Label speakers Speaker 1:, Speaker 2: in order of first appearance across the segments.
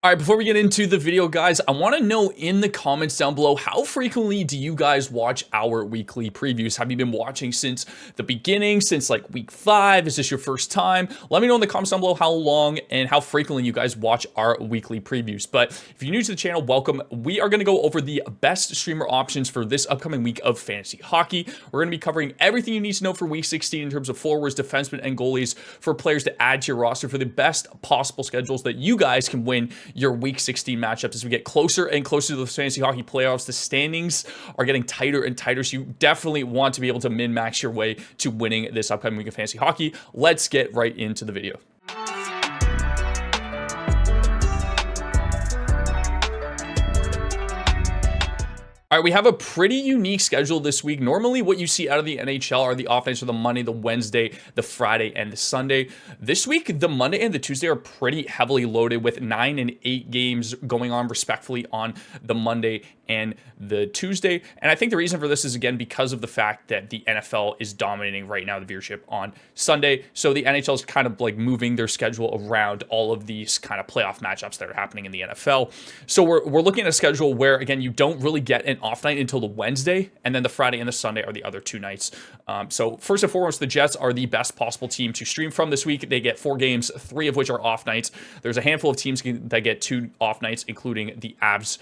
Speaker 1: All right, before we get into the video, guys, I want to know in the comments down below, how frequently do you guys watch our weekly previews? Have you been watching since the beginning, since like week 5? Is this your first time? Let me know in the comments down below how long and how frequently you guys watch our weekly previews. But if you're new to the channel, welcome. We are going to go over the best streamer options for this upcoming week of fantasy hockey. We're going to be covering everything you need to know for week 16 in terms of forwards, defensemen, and goalies for players to add to your roster for the best possible schedules that you guys can win your week 16 matchups. As we get closer and closer to the fantasy hockey playoffs, the standings are getting tighter and tighter, so you definitely want to be able to min-max your way to winning this upcoming week of fantasy hockey. Let's get right into the video. All right, we have a pretty unique schedule this week. Normally, what you see out of the NHL are the off nights for the Monday, the Wednesday, the Friday, and the Sunday. This week, the Monday and the Tuesday are pretty heavily loaded with 9 and 8 games going on respectively on the Monday and the Tuesday. And I think the reason for this is, again, because of the fact that the NFL is dominating right now the viewership on Sunday. So the NHL is kind of like moving their schedule around all of these kind of playoff matchups that are happening in the NFL. So we're looking at a schedule where, again, you don't really get an off night until the Wednesday, and then the Friday and the Sunday are the other 2 nights. So first and foremost, the Jets are the best possible team to stream from this week. They get 4 games, 3 of which are off nights. There's a handful of teams that get 2 off nights, including the Avs,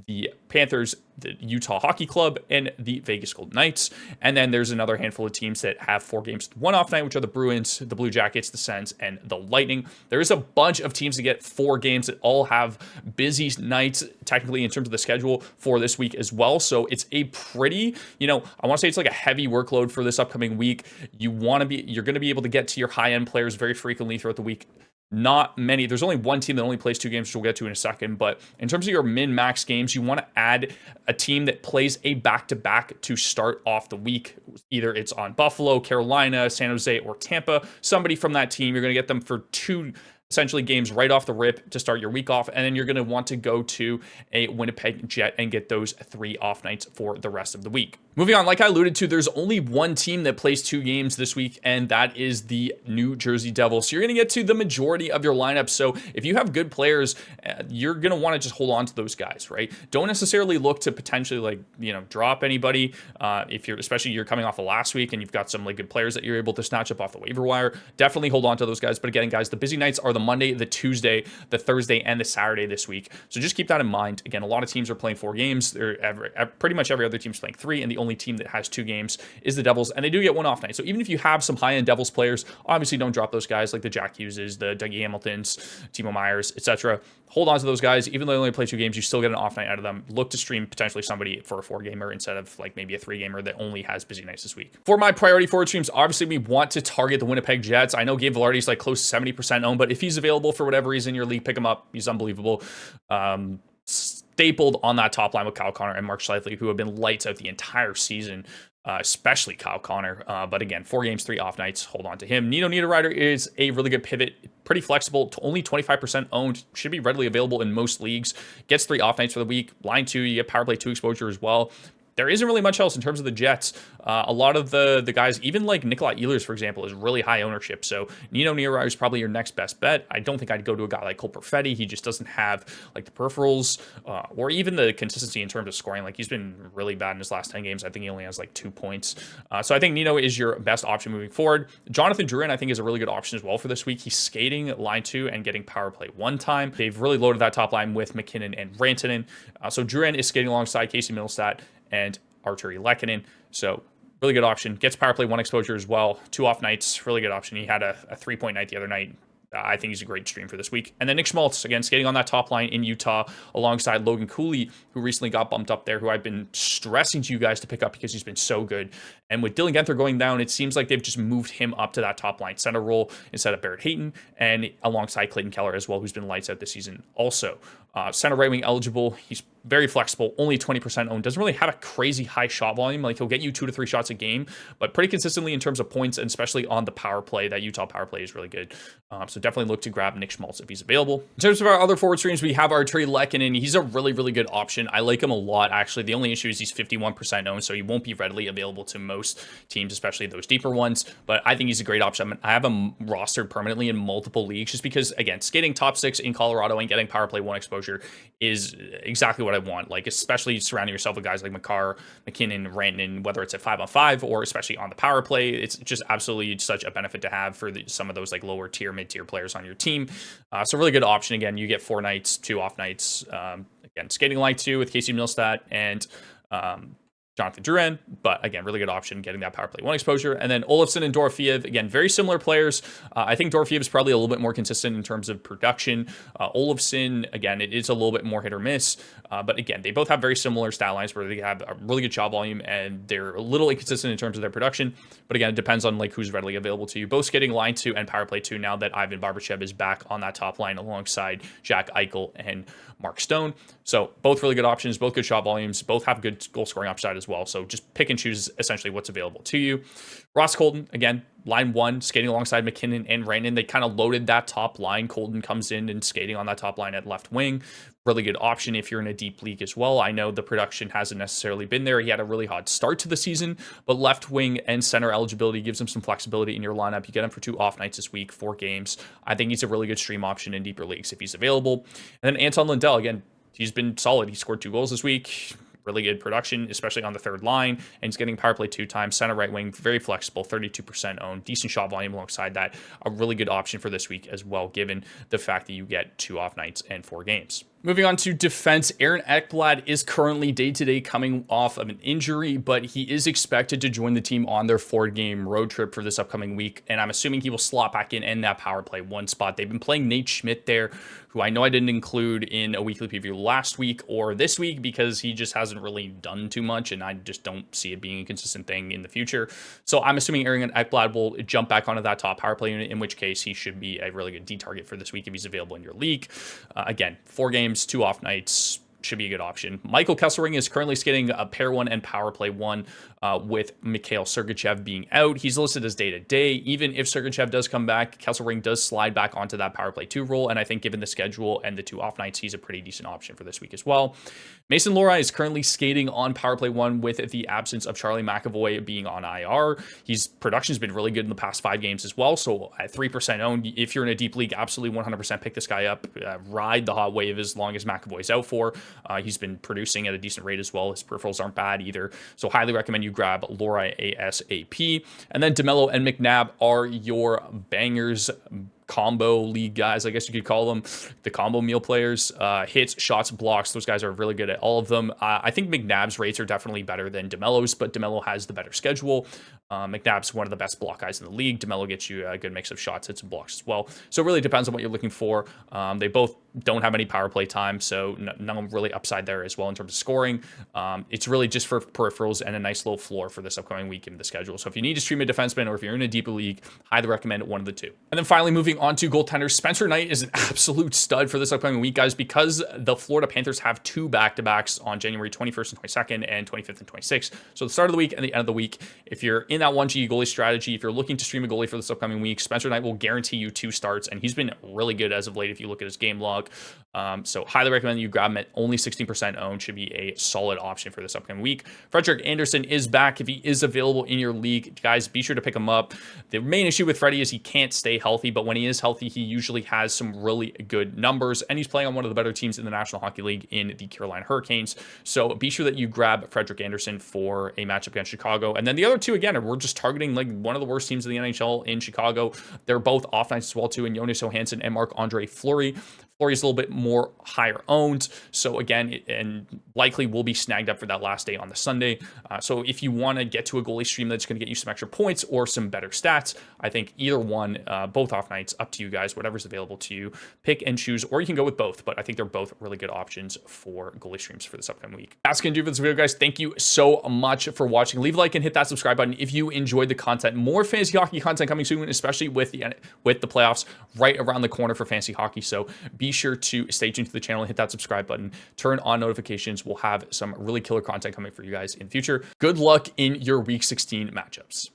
Speaker 1: the Panthers, the Utah Hockey Club, and the Vegas Golden Knights. And then there's another handful of teams that have 4 games, 1 off night, which are the Bruins, the Blue Jackets, the Sens, and the Lightning. There is a bunch of teams that get 4 games that all have busy nights, technically, in terms of the schedule for this week as well. So it's a pretty, I want to say it's like a heavy workload for this upcoming week. You're going to be able to get to your high-end players very frequently throughout the week. Not many. There's only one team that only plays 2 games, which we'll get to in a second. But in terms of your min-max games, you want to add a team that plays a back-to-back to start off the week. Either it's on Buffalo, Carolina, San Jose, or Tampa. Somebody from that team, you're going to get them for 2 essentially games right off the rip to start your week off, and then you're going to want to go to a Winnipeg Jet and get those 3 off nights for the rest of the week. Moving on, like I alluded to, there's only one team that plays 2 games this week, and that is the New Jersey Devils. So you're going to get to the majority of your lineup. So if you have good players, you're going to want to just hold on to those guys, right? Don't necessarily look to potentially drop anybody. If especially you're coming off of last week and you've got some good players that you're able to snatch up off the waiver wire, definitely hold on to those guys. But again, guys, the busy nights are the Monday, the Tuesday, the Thursday, and the Saturday this week. So just keep that in mind. Again, a lot of teams are playing 4 games. Pretty much every other team's playing 3, and the only team that has 2 games is the Devils, and they do get 1 off night. So even if you have some high-end Devils players, obviously don't drop those guys like the Jack Hugheses, the Dougie Hamiltons, Timo Myers, etc. Hold on to those guys. Even though they only play 2 games, you still get an off night out of them. Look to stream potentially somebody for a 4-gamer instead of maybe a 3-gamer that only has busy nights this week. For my priority forward streams, obviously we want to target the Winnipeg Jets. I know Gabe Vilardi's close to 70% owned, but if he's available for whatever reason in your league, pick him up. He's unbelievable. Stapled on that top line with Kyle Connor and Mark Scheifele, who have been lights out the entire season. Especially Kyle Connor. But again, 4 games, 3 off nights. Hold on to him. Nino Niederreiter is a really good pivot. Pretty flexible. Only 25% owned. Should be readily available in most leagues. Gets 3 off nights for the week. Line 2, you get power play 2 exposure as well. There isn't really much else in terms of the Jets. A lot of the guys, even Nikolai Ehlers, for example, is really high ownership. So Nino Niederreiter is probably your next best bet. I don't think I'd go to a guy like Cole Perfetti. He just doesn't have the peripherals or even the consistency in terms of scoring. He's been really bad in his last 10 games. I think he only has 2 points. So I think Nino is your best option moving forward. Jonathan Drouin, I think, is a really good option as well for this week. He's skating line 2 and getting power play 1 time. They've really loaded that top line with McKinnon and Rantanen. So Drouin is skating alongside Casey Middlestat and Arturi Lehkonen. So really good option. Gets power play 1 exposure as well. 2 off nights. Really good option. He had a 3-point night the other night. I think he's a great stream for this week. And then Nick Schmaltz, again, skating on that top line in Utah alongside Logan Cooley, who recently got bumped up there, who I've been stressing to you guys to pick up because he's been so good. And with Dylan Guenther going down, it seems like they've just moved him up to that top line center role instead of Barrett Hayton, and alongside Clayton Keller as well, who's been lights out this season also. Center right wing eligible. He's very flexible, only 20% owned, doesn't really have a crazy high shot volume. Like he'll get you 2 to 3 shots a game, but pretty consistently in terms of points, and especially on the power play. That Utah power play is really good. So definitely look to grab Nick Schmaltz if he's available. In terms of our other forward streams, we have our Trey Lehkonen. He's a really, really good option. I like him a lot, actually. The only issue is he's 51% owned, so he won't be readily available to most teams, especially those deeper ones. But I think he's a great option. I have him rostered permanently in multiple leagues just because, again, skating top 6 in Colorado and getting power play 1 exposure is exactly what I want. Like, especially surrounding yourself with guys like Makar, McKinnon, Rantanen, whether it's at 5-on-5 or especially on the power play. It's just absolutely such a benefit to have for some of those like lower tier, mid-tier players on your team. So really good option. Again, you get 4 nights, 2 off nights. Again, skating light 2 with Casey Milstead and Jonathan Drouin, but again, really good option getting that power play 1 exposure. And then Olofsson and Dorofeev, again, very similar players. I think Dorofeev is probably a little bit more consistent in terms of production. Olofsson, again, it is a little bit more hit or miss, but again, they both have very similar stat lines where they have a really good shot volume and they're a little inconsistent in terms of their production. But again, it depends on like who's readily available to you. Both skating line 2 and power play 2 now that Ivan Barbashev is back on that top line alongside Jack Eichel and Mark Stone. So both really good options, both good shot volumes, both have good goal scoring upside as well. So just pick and choose essentially what's available to you. Ross Colton, again, line 1, skating alongside McKinnon and Rantanen. They kind of loaded that top line. Colton comes in and skating on that top line at left wing. Really good option if you're in a deep league as well. I know the production hasn't necessarily been there. He had a really hot start to the season, but left wing and center eligibility gives him some flexibility in your lineup. You get him for 2 off nights this week, 4 games. I think he's a really good stream option in deeper leagues if he's available. And then Anton Lundell, again, he's been solid. He scored 2 goals this week. Really good production, especially on the third line, and he's getting power play 2 times. Center right wing, very flexible, 32% owned, decent shot volume alongside that. A really good option for this week as well, given the fact that you get 2 off nights and 4 games. Moving on to defense, Aaron Ekblad is currently day-to-day coming off of an injury, but he is expected to join the team on their 4-game road trip for this upcoming week, and I'm assuming he will slot back in that power play 1 spot. They've been playing Nate Schmidt there, who I know I didn't include in a weekly preview last week or this week because he just hasn't really done too much, and I just don't see it being a consistent thing in the future. So I'm assuming Aaron Ekblad will jump back onto that top power play unit, in which case he should be a really good D target for this week if he's available in your league. Again, 4 games, 2 off nights, should be a good option. Michael Kesselring is currently skating a pair 1 and power play 1 with Mikhail Sergachev being out. He's listed as day-to-day. Even if Sergachev does come back, Kesselring does slide back onto that power play 2 role, and I think given the schedule and the 2 off nights, he's a pretty decent option for this week as well. Mason Lohrei is currently skating on power play 1 with the absence of Charlie McAvoy being on IR. His production's been really good in the past 5 games as well, so at 3% owned, if you're in a deep league, absolutely 100% pick this guy up. Ride the hot wave as long as McAvoy's out for. He's been producing at a decent rate as well. His peripherals aren't bad either. So highly recommend you grab Lohrei ASAP. And then DeMello and McNabb are your bangers combo league guys, I guess you could call them, the combo meal players. Hits, shots, blocks, those guys are really good at all of them. I think McNabb's rates are definitely better than DeMello's, but DeMello has the better schedule. McNabb's one of the best block guys in the league. DeMello gets you a good mix of shots, hits, and blocks as well. So it really depends on what you're looking for. They both don't have any power play time, so none really upside there as well in terms of scoring. It's really just for peripherals and a nice low floor for this upcoming week in the schedule. So if you need to stream a defenseman or if you're in a deeper league, highly recommend one of the 2. And then finally, moving on to goaltenders, Spencer Knight is an absolute stud for this upcoming week, guys, because the Florida Panthers have 2 back-to-backs on January 21st and 22nd and 25th and 26th. So the start of the week and the end of the week. If you're in that 1G goalie strategy, if you're looking to stream a goalie for this upcoming week, Spencer Knight will guarantee you 2 starts, and he's been really good as of late if you look at his game log. So highly recommend you grab him at only 16% owned. Should be a solid option for this upcoming week. Frederick Anderson is back. If he is available in your league, guys, be sure to pick him up. The main issue with Freddie is he can't stay healthy, but when he is healthy, he usually has some really good numbers, and he's playing on one of the better teams in the National Hockey League in the Carolina Hurricanes. So be sure that you grab Frederick Anderson for a matchup against Chicago. And then the other 2, again, we're just targeting like one of the worst teams in the NHL in Chicago. They're both off nights as well too, and Jonas Johansson and Marc-Andre Fleury. Fleury's a little bit more higher owned, so again, and likely will be snagged up for that last day on the Sunday. So if you want to get to a goalie stream that's going to get you some extra points or some better stats, I think either one, both off nights, up to you guys, whatever's available to you, pick and choose, or you can go with both, but I think they're both really good options for goalie streams for this upcoming week. That's going to do for this video, guys. Thank you so much for watching. Leave a like and hit that subscribe button if you enjoyed the content. More fantasy hockey content coming soon, especially with the playoffs right around the corner for fantasy hockey, so be be sure to stay tuned to the channel and hit that subscribe button. Turn on notifications. We'll have some really killer content coming for you guys in the future. Good luck in your Week 16 matchups.